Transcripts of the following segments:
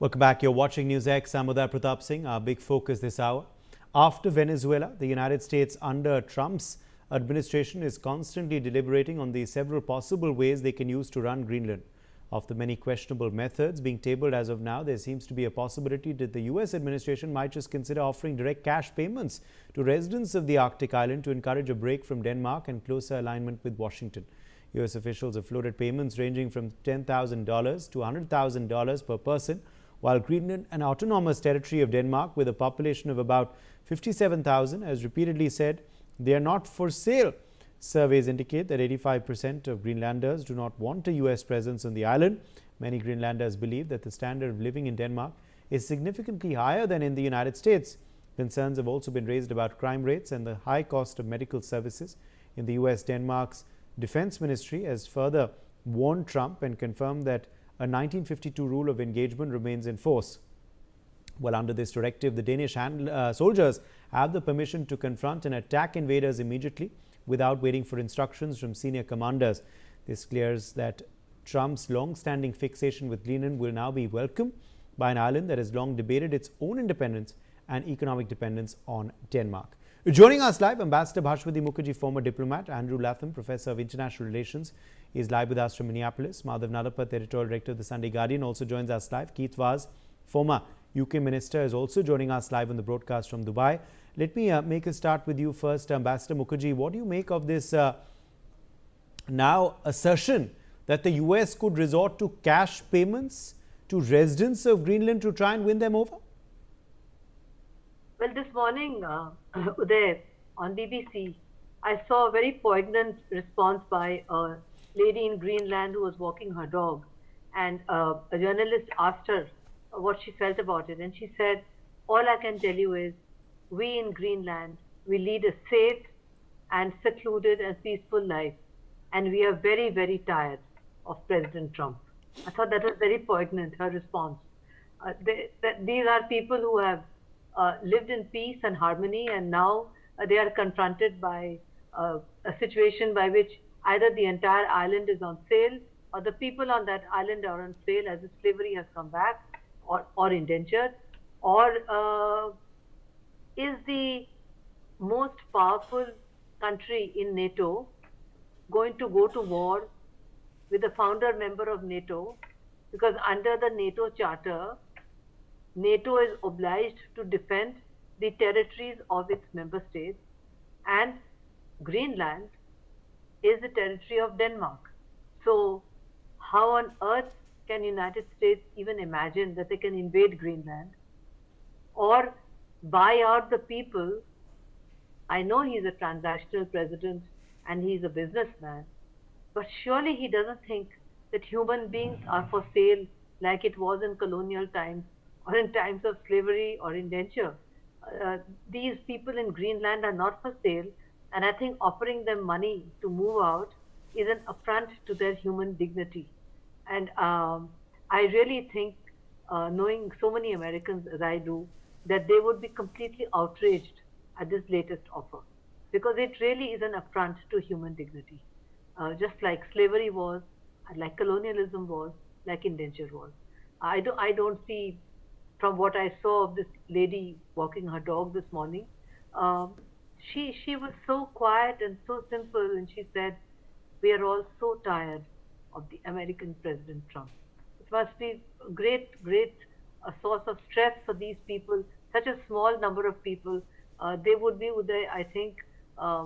Welcome back. You're watching NewsX. I'm Uday Pratap Singh. Our big focus this hour. After Venezuela, the United States under Trump's administration is constantly deliberating on the several possible ways they can use to run Greenland. Of the many questionable methods being tabled as of now, there seems to be a possibility that the US administration might just consider offering direct cash payments to residents of the Arctic island to encourage a break from Denmark and closer alignment with Washington. US officials have floated payments ranging from $10,000 to $100,000 per person, while Greenland, an autonomous territory of Denmark with a population of about 57,000, has repeatedly said they are not for sale. Surveys indicate that 85% of Greenlanders do not want a US presence on the island. Many Greenlanders believe that the standard of living in Denmark is significantly higher than in the United States. Concerns have also been raised about crime rates and the high cost of medical services. In the US, Denmark's defense ministry has further warned Trump and confirmed that a 1952 rule of engagement remains in force. Well, under this directive, the Danish soldiers have the permission to confront and attack invaders immediately without waiting for instructions from senior commanders. This clears that Trump's long-standing fixation with Greenland will now be welcomed by an island that has long debated its own independence and economic dependence on Denmark. Joining us live, Ambassador Bhashwati Mukherjee, former diplomat. Andrew Latham, Professor of International Relations, is live with us from Minneapolis. Madhav Nalapat, Editorial Director of the Sunday Guardian, also joins us live. Keith Vaz, former UK Minister, is also joining us live on the broadcast from Dubai. Let me make a start with you first, Ambassador Mukherjee. What do you make of this now assertion that the US could resort to cash payments to residents of Greenland to try and win them over? Well, this morning, Uday, on BBC, I saw a very poignant response by a lady in Greenland who was walking her dog. And a journalist asked her what she felt about it. And she said, all I can tell you is, we in Greenland, we lead a safe and secluded and peaceful life. And we are very, very tired of President Trump. I thought that was very poignant, her response. These are people who have lived in peace and harmony, and now they are confronted by a situation by which either the entire island is on sale, or the people on that island are on sale as if slavery has come back, or indentured, or is the most powerful country in NATO going to go to war with the founder member of NATO, because under the NATO charter, NATO is obliged to defend the territories of its member states, and Greenland is the territory of Denmark. So how on earth can United States even imagine that they can invade Greenland or buy out the people? I know he's a transactional president and he's a businessman, but surely he doesn't think that human beings are for sale like it was in colonial times or in times of slavery or indenture. These people in Greenland are not for sale, and I think offering them money to move out is an affront to their human dignity. And I really think, knowing so many Americans as I do, that they would be completely outraged at this latest offer, because it really is an affront to human dignity, just like slavery was, like colonialism was, like indenture was. I don't see, from what I saw of this lady walking her dog this morning, she was so quiet and so simple, and she said, we are all so tired of the American President Trump. It must be a great a source of stress for these people, such a small number of people. They would be, I think,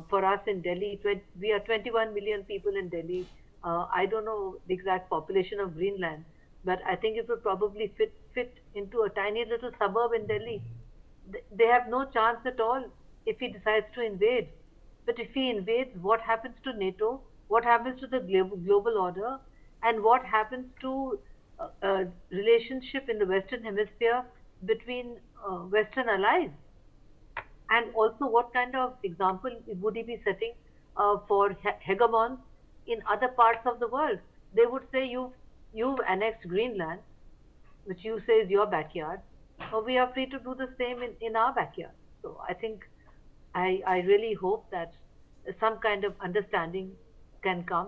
for us in Delhi, we are 21 million people in Delhi. I don't know the exact population of Greenland, but I think it would probably fit into a tiny little suburb in Delhi. They have no chance at all if he decides to invade. But if he invades, what happens to NATO? What happens to the global order? And what happens to a relationship in the Western Hemisphere between Western allies? And also, what kind of example would he be setting for hegemons in other parts of the world? They would say, you've annexed Greenland, which you say is your backyard, or we are free to do the same in our backyard. So I think, I really hope that some kind of understanding can come.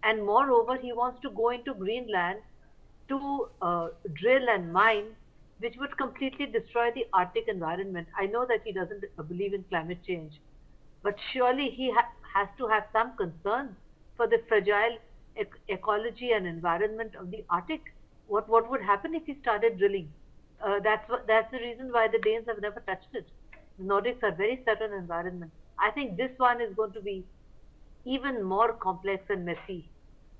And moreover, he wants to go into Greenland to drill and mine, which would completely destroy the Arctic environment. I know that he doesn't believe in climate change, but surely he has to have some concern for the fragile ecology and environment of the Arctic. What would happen if he started drilling? That's the reason why the Danes have never touched it. The Nordics are very certain environment. I think this one is going to be even more complex and messy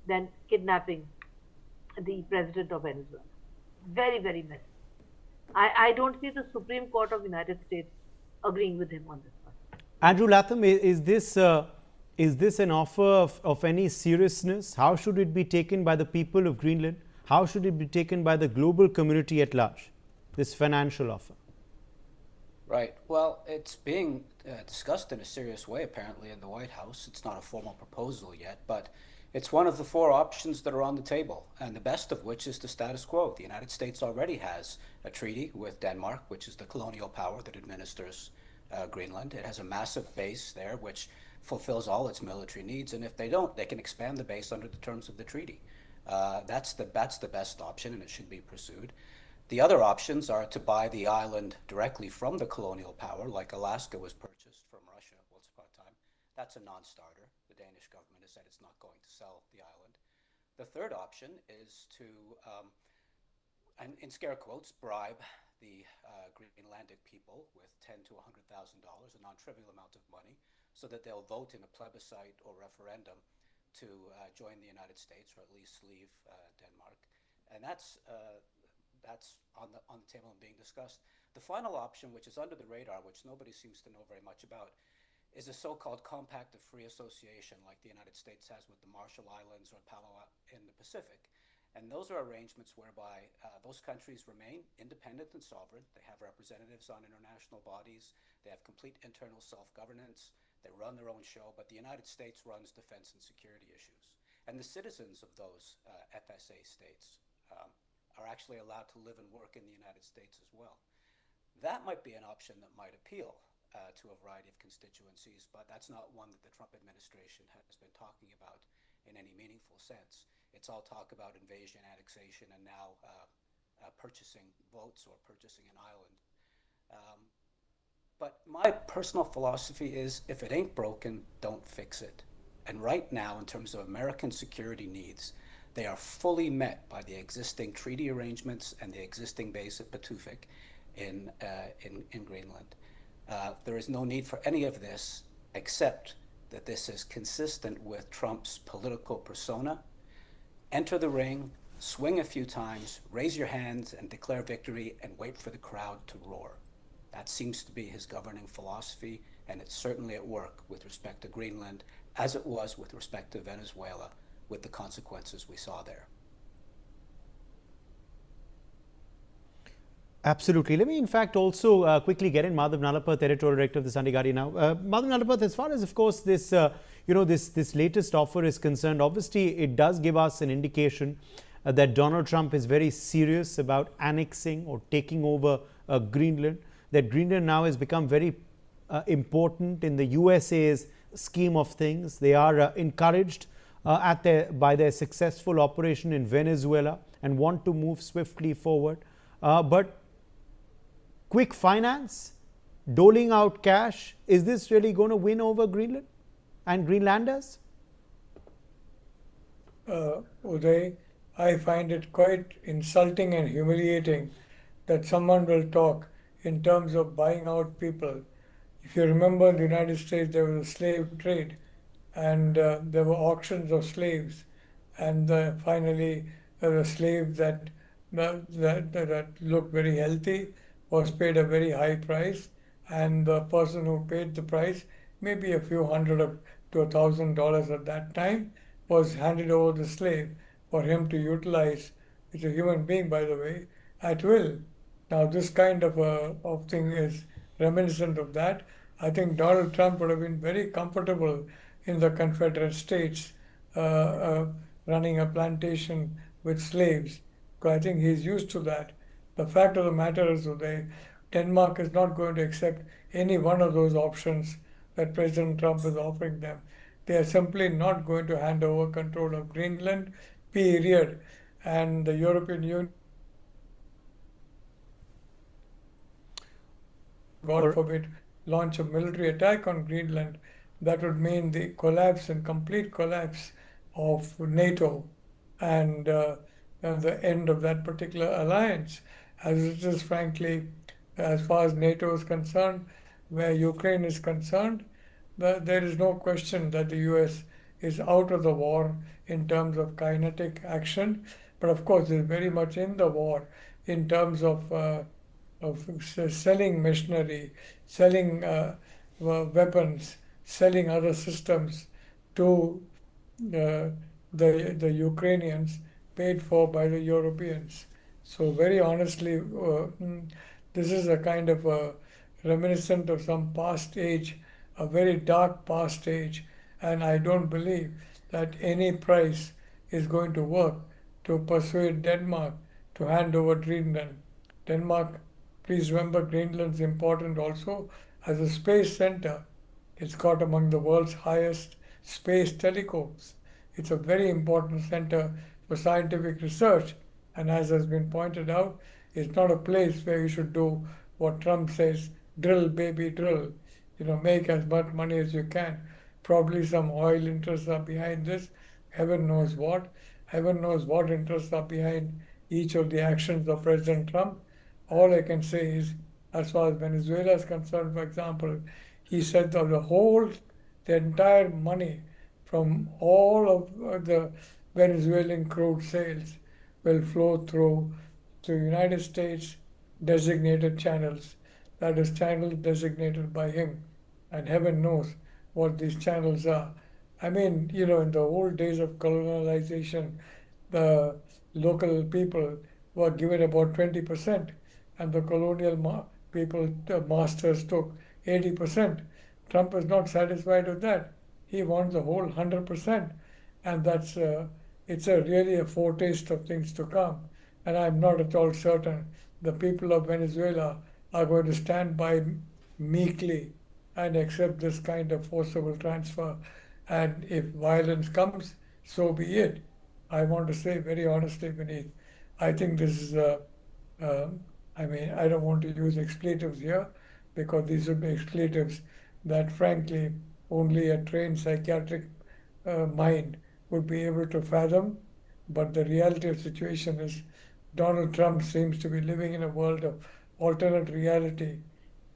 than kidnapping the president of Venezuela. Very, very messy. I don't see the Supreme Court of the United States agreeing with him on this one. Andrew Latham, is this an offer of any seriousness? How should it be taken by the people of Greenland? How should it be taken by the global community at large, this financial offer? Right. Well, it's being discussed in a serious way, apparently, in the White House. It's not a formal proposal yet, but it's one of the four options that are on the table, and the best of which is the status quo. The United States already has a treaty with Denmark, which is the colonial power that administers Greenland. It has a massive base there, which fulfills all its military needs, and if they don't, they can expand the base under the terms of the treaty. That's the best option, and it should be pursued. The other options are to buy the island directly from the colonial power, like Alaska was purchased from Russia once upon a time. That's a non-starter. The Danish government has said it's not going to sell the island. The third option is to, and in scare quotes, bribe the Greenlandic people with $10,000 to $100,000, a non-trivial amount of money, so that they'll vote in a plebiscite or referendum to join the United States, or at least leave Denmark. And that's on the table and being discussed. The final option, which is under the radar, which nobody seems to know very much about, is a so-called Compact of Free Association, like the United States has with the Marshall Islands or Palau in the Pacific. And those are arrangements whereby those countries remain independent and sovereign. They have representatives on international bodies. They have complete internal self-governance. They run their own show, but the United States runs defense and security issues. And the citizens of those FSA states are actually allowed to live and work in the United States as well. That might be an option that might appeal to a variety of constituencies, but that's not one that the Trump administration has been talking about in any meaningful sense. It's all talk about invasion, annexation, and now purchasing votes or purchasing an island. But my personal philosophy is, if it ain't broken, don't fix it. And right now, in terms of American security needs, they are fully met by the existing treaty arrangements and the existing base at Patuxent in Greenland. There is no need for any of this, except that this is consistent with Trump's political persona. Enter the ring, swing a few times, raise your hands and declare victory, and wait for the crowd to roar. That seems to be his governing philosophy, and it's certainly at work with respect to Greenland, as it was with respect to Venezuela, with the consequences we saw there. Absolutely. Let me, in fact, also quickly get in Madhav Nalapath, editorial director of the Sunday Guardian now. Madhav Nalapath, as far as, of course, this this latest offer is concerned, obviously it does give us an indication that Donald Trump is very serious about annexing or taking over Greenland. That Greenland now has become very important in the USA's scheme of things. They are encouraged by their successful operation in Venezuela and want to move swiftly forward. But quick finance, doling out cash, is this really going to win over Greenland and Greenlanders? Uday, I find it quite insulting and humiliating that someone will talk in terms of buying out people. If you remember, in the United States, there was a slave trade, and there were auctions of slaves, and finally a slave that looked very healthy was paid a very high price, and the person who paid the price, maybe a few hundred to $1,000 at that time, was handed over the slave for him to utilize. It's a human being, by the way, at will. Now, this kind of thing is reminiscent of that. I think Donald Trump would have been very comfortable in the Confederate States running a plantation with slaves, because I think he's used to that. The fact of the matter is that Denmark is not going to accept any one of those options that President Trump is offering them. They are simply not going to hand over control of Greenland, period. and the European Union, God forbid, launch a military attack on Greenland, that would mean the collapse and complete collapse of NATO and the end of that particular alliance. As it is, frankly, as far as NATO is concerned, where Ukraine is concerned, there is no question that the US is out of the war in terms of kinetic action, but of course, is very much in the war in terms of selling machinery, selling weapons, selling other systems to the Ukrainians, paid for by the Europeans. So very honestly, this is a kind of a reminiscent of some past age, a very dark past age, and I don't believe that any price is going to work to persuade Denmark to hand over Greenland. Denmark, please remember, Greenland is important also as a space center. It's got among the world's highest space telescopes. It's a very important center for scientific research, and as has been pointed out, it's not a place where you should do what Trump says, drill baby drill, make as much money as you can. Probably some oil interests are behind this, heaven knows what interests are behind each of the actions of President Trump. All I can say is, as far as Venezuela is concerned, for example, he said that the entire money from all of the Venezuelan crude sales will flow through to United States designated channels, that is, channels designated by him. And heaven knows what these channels are. I mean, in the old days of colonialization, the local people were given about 20%, and the colonial people, the masters, took 80%. Trump is not satisfied with that. He wants the whole 100%, and it's really a foretaste of things to come. And I'm not at all certain the people of Venezuela are going to stand by meekly and accept this kind of forcible transfer. And if violence comes, so be it. I want to say very honestly, Vineet, I think this is I don't want to use expletives here, because these would be expletives that, frankly, only a trained psychiatric mind would be able to fathom. But the reality of the situation is Donald Trump seems to be living in a world of alternate reality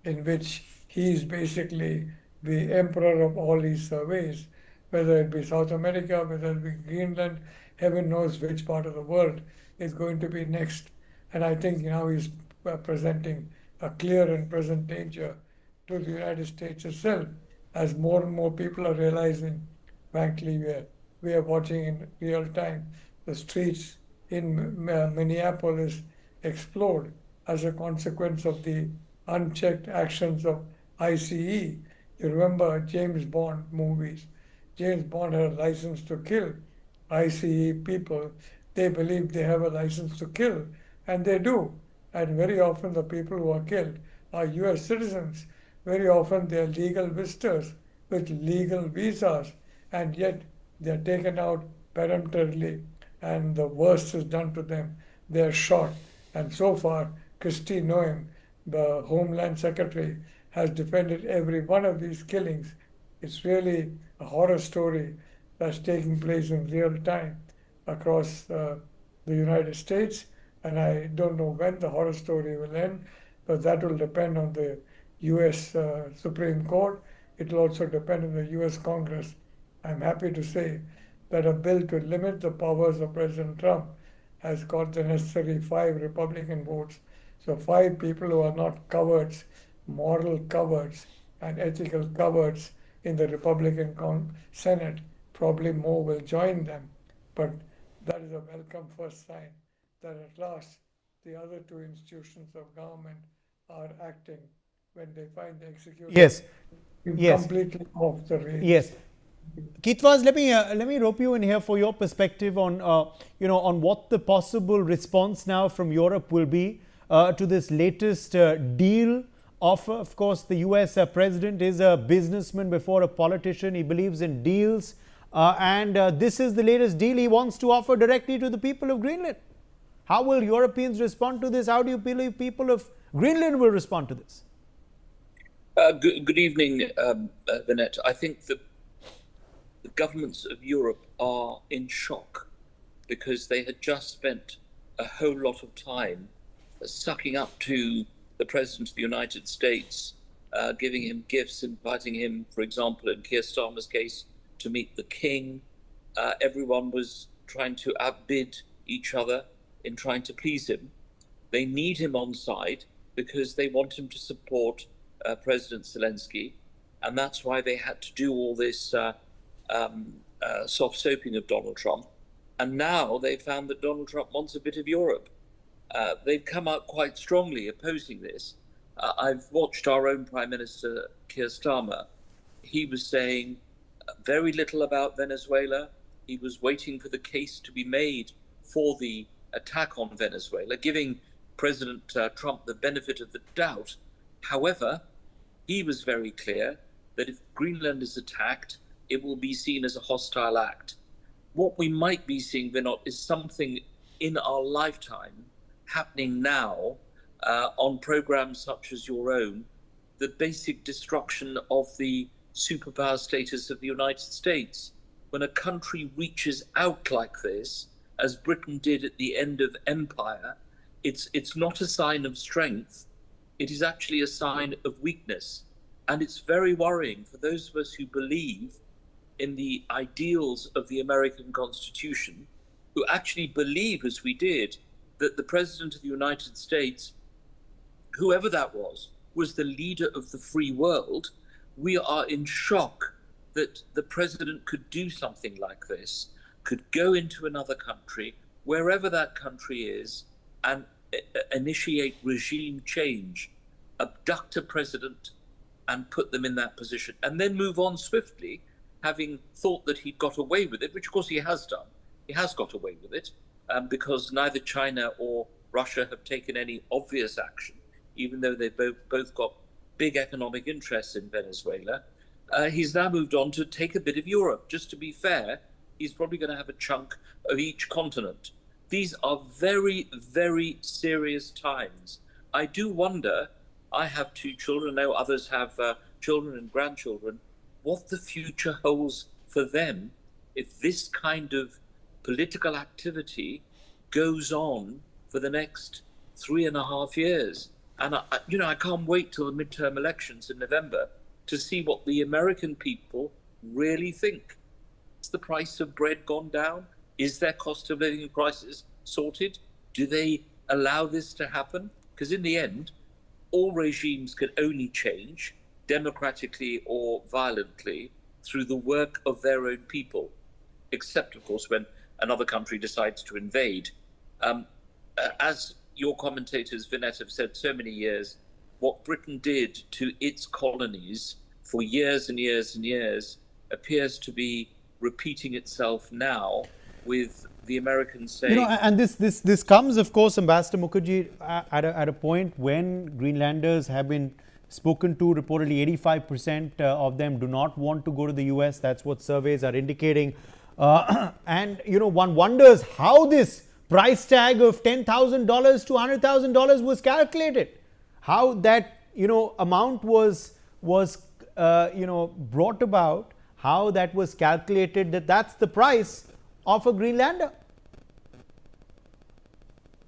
in which he is basically the emperor of all these surveys, whether it be South America, whether it be Greenland, heaven knows which part of the world is going to be next. And I think now he's presenting a clear and present danger to the United States itself, as more and more people are realizing, frankly, we are watching in real time the streets in Minneapolis explode as a consequence of the unchecked actions of ICE. You remember James Bond movies. James Bond had a license to kill. ICE people, they believe they have a license to kill, and they do. And very often the people who are killed are US citizens. Very often they are legal visitors with legal visas, and yet they are taken out peremptorily, and the worst is done to them. They are shot. And so far, Kristi Noem, the Homeland Secretary, has defended every one of these killings. It's really a horror story that's taking place in real time across the United States. And I don't know when the horror story will end, but that will depend on the US Supreme Court. It will also depend on the US Congress. I'm happy to say that a bill to limit the powers of President Trump has got the necessary 5 Republican votes. So 5 people who are not cowards, moral cowards, and ethical cowards in the Republican Senate, probably more will join them. But that is a welcome first sign that at last the other 2 institutions of government are acting when they find the executive Yes. completely off the rails. Yes. Kitwas, let me rope you in here for your perspective on on what the possible response now from Europe will be to this latest deal offer. Of course, the US president is a businessman before a politician. He believes in deals. and this is the latest deal he wants to offer directly to the people of Greenland. How will Europeans respond to this? How do you believe people of Greenland will respond to this? Good evening, Vinette. I think the governments of Europe are in shock because they had just spent a whole lot of time sucking up to the President of the United States, giving him gifts, inviting him, for example, in Keir Starmer's case, to meet the King. Everyone was trying to outbid each other in trying to please him. They need him on side because they want him to support President Zelensky, and that's why they had to do all this soft soaping of Donald Trump. And now they found that Donald Trump wants a bit of Europe. They've come out quite strongly opposing this. I've watched our own Prime Minister, Keir Starmer. He was saying very little about Venezuela. He was waiting for the case to be made for the attack on Venezuela, giving President Trump the benefit of the doubt. However, he was very clear that if Greenland is attacked, it will be seen as a hostile act. What we might be seeing, Vinod, is something in our lifetime happening now on programs such as your own, the basic destruction of the superpower status of the United States. When a country reaches out like this, as Britain did at the end of empire, it's not a sign of strength. It is actually a sign of weakness. And it's very worrying for those of us who believe in the ideals of the American Constitution, who actually believe, as we did, that the President of the United States, whoever that was the leader of the free world. We are in shock that the president could do something like this, could go into another country, wherever that country is, and initiate regime change, abduct a president and put them in that position, and then move on swiftly, having thought that he'd got away with it, which of course he has done. He has got away with it because neither China or Russia have taken any obvious action, even though they've both got big economic interests in Venezuela. He's now moved on to take a bit of Europe. Just to be fair, he's probably going to have a chunk of each continent. These are very, very serious times. I do wonder, I have 2 children, I know others have children and grandchildren, what the future holds for them if this kind of political activity goes on for the next 3.5 years. And I can't wait till the midterm elections in November to see what the American people really think. Has the price of bread gone down? Is their cost of living crisis sorted? Do they allow this to happen? Because in the end, all regimes can only change democratically or violently through the work of their own people, except, of course, when another country decides to invade. As your commentators, Vinette, have said so many years, what Britain did to its colonies for years and years and years appears to be repeating itself now with the Americans saying... and this comes, of course, Ambassador Mukherjee, at a point when Greenlanders have been spoken to. Reportedly 85% of them do not want to go to the US. That's what surveys are indicating. And, one wonders how this price tag of $10,000 to $100,000 was calculated. How that, amount was brought about, how that was calculated, that's the price of a Greenlander.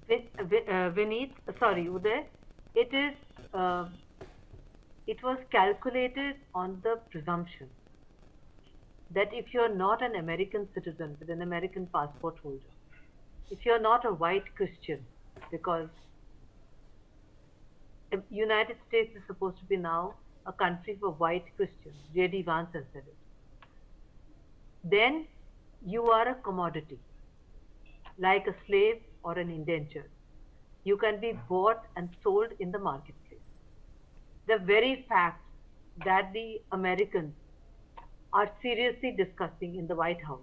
Vineet, sorry, Uday, it was calculated on the presumption that if you're not an American citizen with an American passport holder, if you're not a white Christian, because the United States is supposed to be now a country for white Christians, J.D. Vance has said it, then you are a commodity, like a slave or an indenture. You can be bought and sold in the marketplace. The very fact that the Americans are seriously discussing in the White House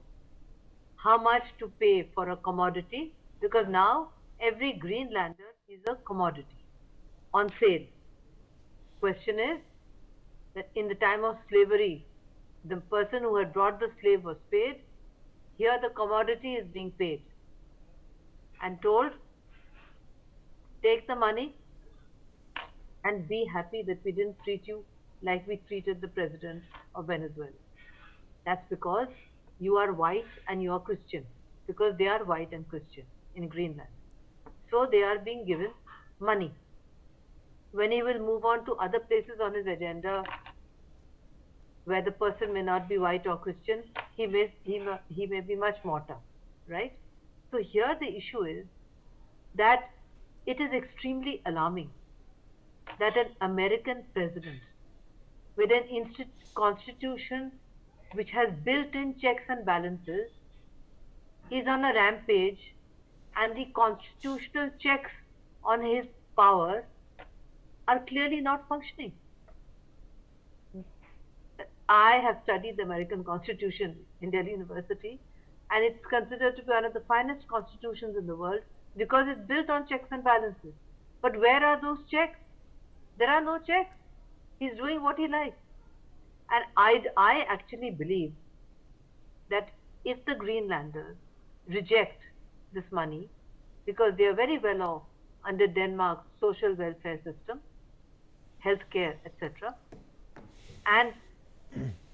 how much to pay for a commodity, because now every Greenlander is a commodity on sale. Question is that in the time of slavery, the person who had brought the slave was paid. Here the commodity is being paid and told, take the money and be happy that we didn't treat you like we treated the president of Venezuela. That's because you are white and you are Christian, because they are white and Christian in Greenland. So they are being given money. When he will move on to other places on his agenda where the person may not be white or Christian, he may be much more tough, right? So here the issue is that it is extremely alarming that an American president with an constitution which has built-in checks and balances is on a rampage, and the constitutional checks on his power are clearly not functioning. I have studied the American Constitution in Delhi University, and it's considered to be one of the finest constitutions in the world because it's built on checks and balances. But where are those checks? There are no checks. He's doing what he likes. And I actually believe that if the Greenlanders reject this money, because they are very well off under Denmark's social welfare system, healthcare, etc., and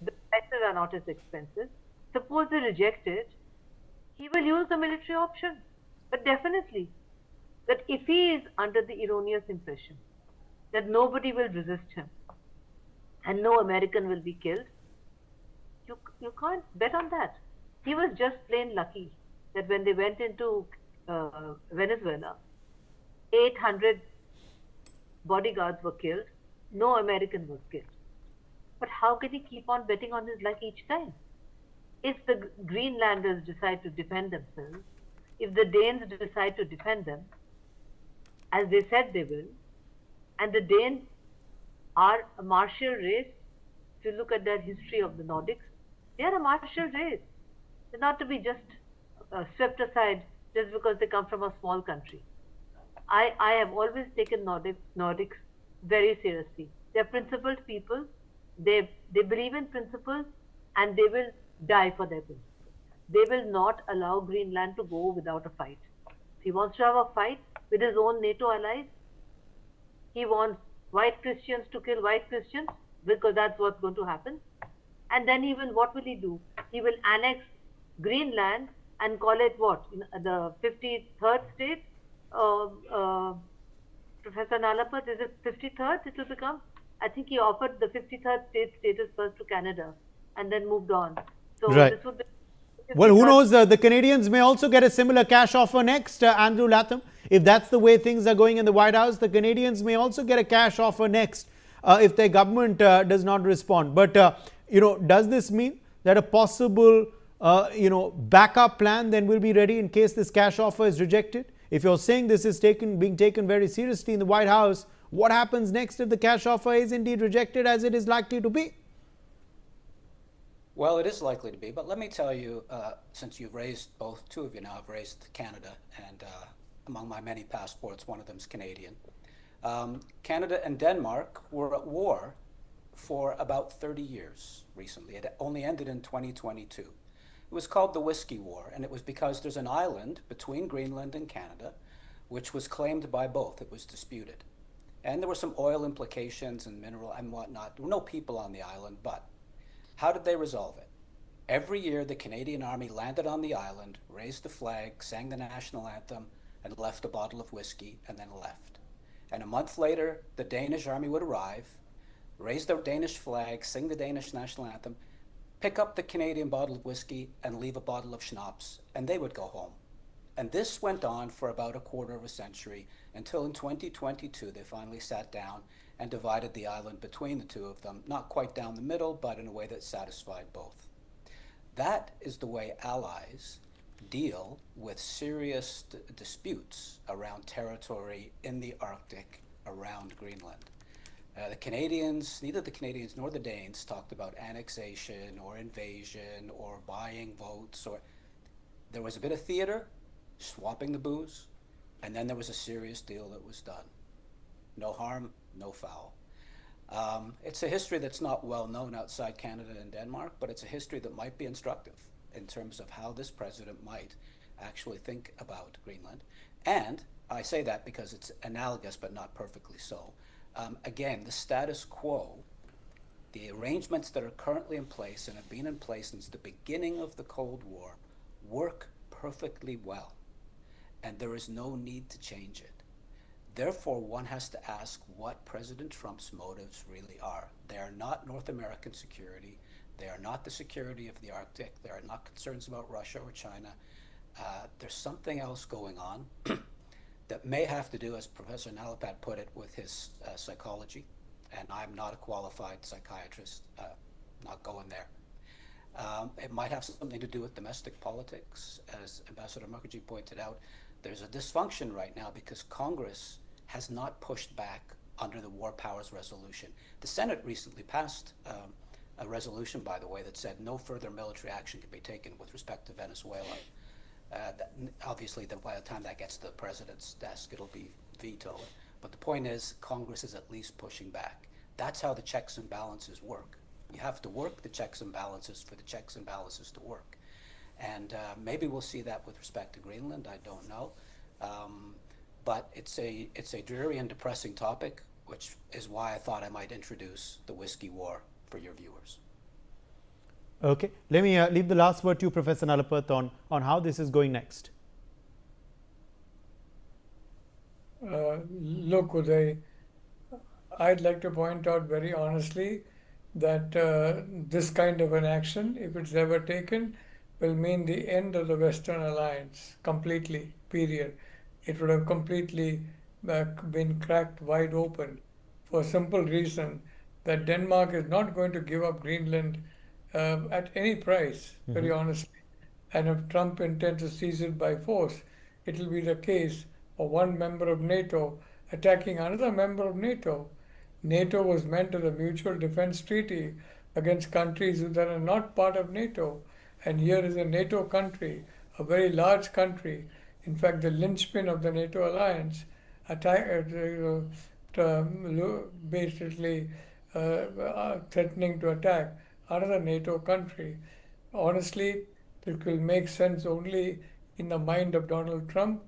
the prices are not as expensive, suppose they reject it, he will use the military option. But definitely, that if he is under the erroneous impression that nobody will resist him and no American will be killed, you can't bet on that. He was just plain lucky that when they went into Venezuela, 800 bodyguards were killed, no American was killed. But how can he keep on betting on his luck each time? If the Greenlanders decide to defend themselves, if the Danes decide to defend them, as they said they will, and the Danes are a martial race, if you look at their history of the Nordics, they are a martial race. They're not to be just swept aside just because they come from a small country. I have always taken Nordics very seriously. They're principled people. They believe in principles, and they will die for their principles. They will not allow Greenland to go without a fight. If he wants to have a fight with his own NATO allies, he wants white Christians to kill white Christians, because that's what's going to happen. And then what will he do? He will annex Greenland and call it what? The 53rd state? Professor Nalapat, is it 53rd it will become? I think he offered the 53rd state status first to Canada and then moved on. So right. This would be well, who knows? The Canadians may also get a similar cash offer next, Andrew Latham. If that's the way things are going in the White House, the Canadians may also get a cash offer next if their government does not respond. But, does this mean that a possible, backup plan then will be ready in case this cash offer is rejected? If you're saying this is being taken very seriously in the White House, what happens next if the cash offer is indeed rejected, as it is likely to be? Well, it is likely to be, but let me tell you, since you've raised, two of you now have raised Canada, and among my many passports, one of them is Canadian. Canada and Denmark were at war for about 30 years recently. It only ended in 2022. It was called the Whiskey War, and it was because there's an island between Greenland and Canada, which was claimed by both. It was disputed. And there were some oil implications and mineral and whatnot. There were no people on the island, but how did they resolve it? Every year, the Canadian Army landed on the island, raised the flag, sang the national anthem, and left a bottle of whiskey, and then left. And a month later, the Danish Army would arrive, raise the Danish flag, sing the Danish national anthem, pick up the Canadian bottle of whiskey, and leave a bottle of schnapps, and they would go home. And this went on for about a quarter of a century, until in 2022, they finally sat down and divided the island between the two of them, not quite down the middle, but in a way that satisfied both. That is the way allies deal with serious disputes around territory in the Arctic around Greenland. The Canadians, neither the Canadians nor the Danes talked about annexation or invasion or buying votes. There was a bit of theater, swapping the booze, and then there was a serious deal that was done. No harm, no foul. It's a history that's not well known outside Canada and Denmark, but it's a history that might be instructive in terms of how this president might actually think about Greenland. And I say that because it's analogous, but not perfectly so. Again, the status quo, the arrangements that are currently in place and have been in place since the beginning of the Cold War work perfectly well, and there is no need to change it. Therefore, one has to ask what President Trump's motives really are. They are not North American security. They are not the security of the Arctic. They are not concerns about Russia or China. There's something else going on that may have to do, as Professor Nalapad put it, with his psychology. And I'm not a qualified psychiatrist, not going there. It might have something to do with domestic politics. As Ambassador Mukherjee pointed out, there's a dysfunction right now because Congress has not pushed back under the War Powers Resolution. The Senate recently passed a resolution, by the way, that said no further military action can be taken with respect to Venezuela. Obviously, by the time that gets to the president's desk, it'll be vetoed. But the point is, Congress is at least pushing back. That's how the checks and balances work. You have to work the checks and balances for the checks and balances to work. And maybe we'll see that with respect to Greenland, I don't know. But it's a dreary and depressing topic, which is why I thought I might introduce the whiskey war for your viewers. Okay, let me leave the last word to you, Professor Nalapath, on how this is going next. Look, Uday, I'd like to point out very honestly that this kind of an action, if it's ever taken, will mean the end of the Western alliance completely, period. It would have completely been cracked wide open for a simple reason that Denmark is not going to give up Greenland at any price, very honestly. And if Trump intends to seize it by force, it will be the case of one member of NATO attacking another member of NATO. NATO was meant as a mutual defense treaty against countries that are not part of NATO. And here is a NATO country, a very large country, in fact, the linchpin of the NATO alliance, basically threatening to attack another NATO country. Honestly, it will make sense only in the mind of Donald Trump.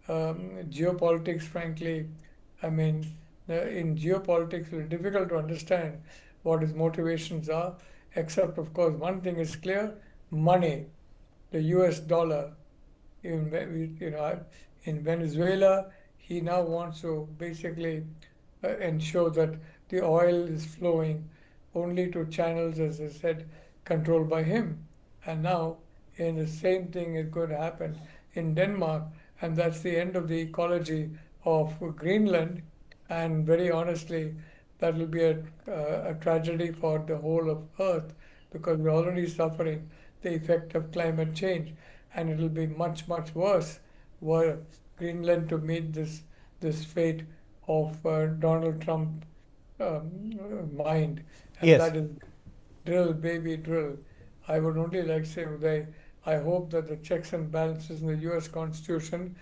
Geopolitics, frankly, I mean, in geopolitics, it's difficult to understand what his motivations are, except, of course, one thing is clear: money, the US dollar. In Venezuela, he now wants to basically ensure that the oil is flowing only to channels, as I said, controlled by him. And now, the same thing is going to happen in Denmark, and that's the end of the ecology of Greenland. And very honestly, that will be a tragedy for the whole of Earth, because we're already suffering the effect of climate change, and it will be much, much worse were Greenland to meet this fate of Donald Trump mind. And Yes. that is drill, baby, drill. I would only like to say, Uday, I hope that the checks and balances in the U.S. Constitution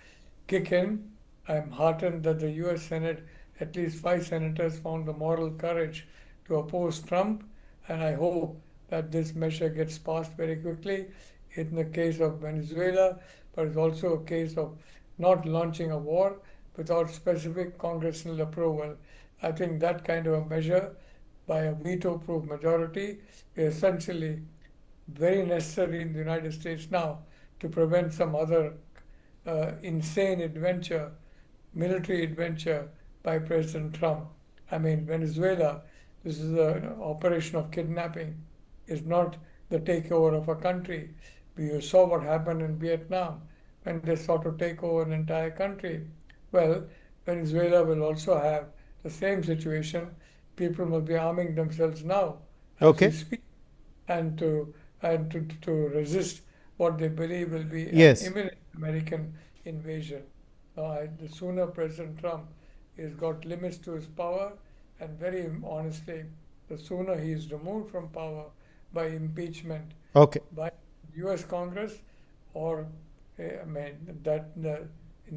kick in. I'm heartened that the U.S. Senate, at least 5 senators, found the moral courage to oppose Trump, and I hope that this measure gets passed very quickly in the case of Venezuela, but it's also a case of not launching a war without specific congressional approval. I think that kind of a measure by a veto-proof majority is essentially very necessary in the United States now to prevent some other insane adventure, military adventure by President Trump. I mean, Venezuela, this is an operation of kidnapping. It's not the takeover of a country. You saw what happened in Vietnam when they sought to take over an entire country. Well, Venezuela will also have the same situation. People must be arming themselves now as Okay. we speak, and to resist what they believe will be Yes. an imminent American invasion. The sooner President Trump has got limits to his power, and very honestly, the sooner he is removed from power by impeachment Okay. by U.S. Congress, or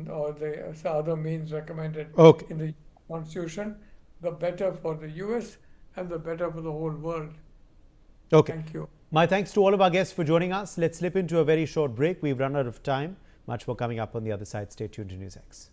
or the other means recommended Okay. in the Constitution, the better for the U.S., and the better for the whole world. Okay. Thank you. My thanks to all of our guests for joining us. Let's slip into a very short break. We've run out of time. Much more coming up on the other side. Stay tuned to NewsX.